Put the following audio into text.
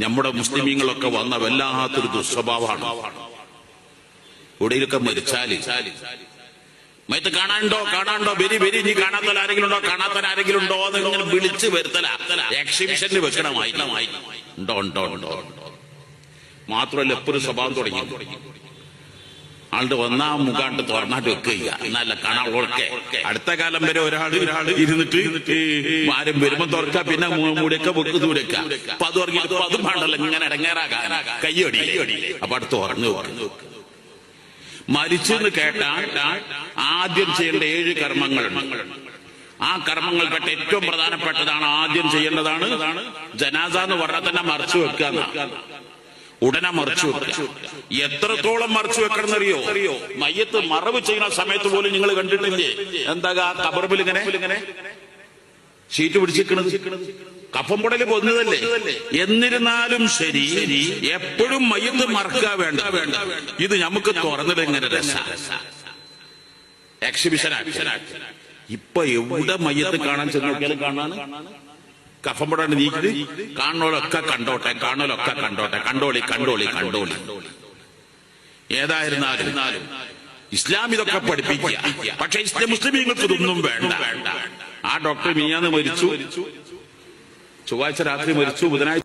നമ്മുടെ മുസ്ലിമീങ്ങളൊക്കെ വന്ന വല്ലാത്തൊരു ദുസ്വഭാവമാണ്. എവിടെയൊക്കെ മരിച്ചാല് മയത്ത് കാണാനുണ്ടോ വരി നീ കാണാത്തവരാരെങ്കിലും ഉണ്ടോ എന്ന് ഇങ്ങനെ വിളിച്ച് വരുത്തല. എക്സിബിഷന് വെക്കണമായി ഉണ്ടോ. മാത്രമല്ല എപ്പോഴും സ്വഭാവം തുടങ്ങി ആളുടെ ഒന്നാം മുഖാണ്ട് തുറന്നാട്ട് വെക്കുക. എന്നല്ല കാണാളൊക്കെ അടുത്ത കാലം വരെ ഒരാൾ ഇരുന്നിട്ട് ആരും വരുമ്പോ തുറക്ക, പിന്നെ മൂടിയൊക്കെ വെക്ക് ദൂരക്ക. അപ്പൊ അത് തുടങ്ങിയിട്ട് അതും വേണ്ടല്ലോ ഇങ്ങനെ ഇടങ്ങേറാകാൻ കയ്യടി. അപ്പൊ അടുത്ത് തുറന്നു മരിച്ചെന്ന് കേട്ടാൽ ആദ്യം ചെയ്യേണ്ട 7 കർമ്മങ്ങളുണ്ട്. ആ കർമ്മങ്ങൾപ്പെട്ട ഏറ്റവും പ്രധാനപ്പെട്ടതാണ് ആദ്യം ചെയ്യേണ്ടതാണ് ജനാസ എന്ന് പറഞ്ഞാൽ തന്നെ മറച്ചു വെക്കുക. ഉടനെ മറച്ചു വെക്കുക. എത്രത്തോളം മറച്ചു വെക്കണം എന്നറിയോ? മയ്യത്ത് മറവ് ചെയ്യുന്ന സമയത്ത് പോലും നിങ്ങൾ കണ്ടിട്ടില്ലേ എന്താ കബർബിൽ ഇങ്ങനെ ഷീറ്റ് പിടിച്ചിരിക്കണത്? കഫം പൊടല് പൊന്നതല്ലേ. എന്നിരുന്നാലും ശരി, എപ്പോഴും മയ്യത്ത് മറക്കുക വേണ്ട. ഇത് നമുക്ക് തുറന്നിട്ട് ഇങ്ങനെ എക്സിബിഷൻ. ഇപ്പൊ എവിടെ മയ്യത്ത് കാണാൻ ചെന്ന് നോക്കിയാലും കാണാൻ കഫം പൊടാണ്ട് നീക്കിട്ട് കാണുന്നോലൊക്കെ കണ്ടോട്ടെ. കണ്ടോളി. ഏതായിരുന്നാലും ഇസ്ലാം ഇതൊക്കെ പഠിപ്പിക്കുക. പക്ഷെ മുസ്ലിമീങ്ങൾക്ക് ഇതൊന്നും വേണ്ട. ആ ഡോക്ടർ മിനിഞ്ഞാന്ന് മരിച്ചു, ചൊവ്വാഴ്ച രാത്രി മരിച്ചു, ബുധനാഴ്ച